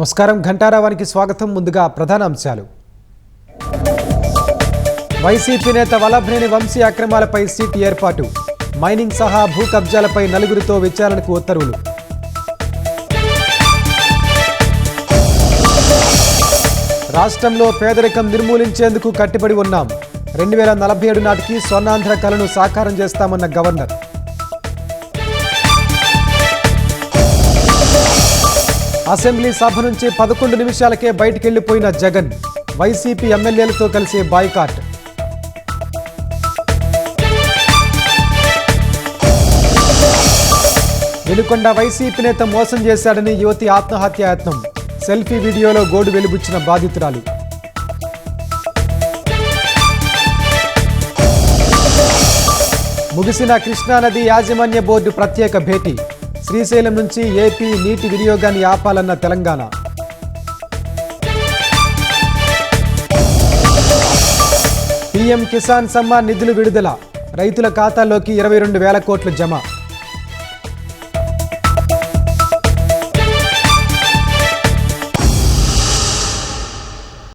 నమస్కారం ఘంటారావానికి స్వాగతం. ముందుగా ప్రధాన అంశాలు. వైసీపీ నేత వల్లభనేని వంశీ అక్రమాలపై సిట్ ఏర్పాటు. మైనింగ్ సహా భూ కబ్జాలపై నలుగురితో విచారణకు ఉత్తర్వులు. రాష్ట్రంలో పేదరికం నిర్మూలించేందుకు కట్టుబడి ఉన్నాం. 2047 నాటికి స్వర్ణాంధ్ర కలను సాకారం చేస్తామన్న గవర్నర్. అసెంబ్లీ సభ నుంచి 11 నిమిషాలకే బయటికెళ్లిపోయిన జగన్. వైసీపీ ఎమ్మెల్యేలతో కలిసి బాయ్కాట్. వెనుకొండ వైసీపీ నేత మోసం చేశాడని యువతి ఆత్మహత్యాయత్నం. సెల్ఫీ వీడియోలో గోడు వెలుబుచ్చిన బాధితురాలు. ముగిసిన కృష్ణానది యాజమాన్య బోర్డు ప్రత్యేక భేటీ. శ్రీశైలం నుంచి ఏపీ నీటి వినియోగాన్ని ఆపాలన్న తెలంగాణ. పీఎం కిసాన్ సమ్మాన్ నిధులు విడుదల. రైతుల ఖాతాల్లోకి 22,000 కోట్లు జమ.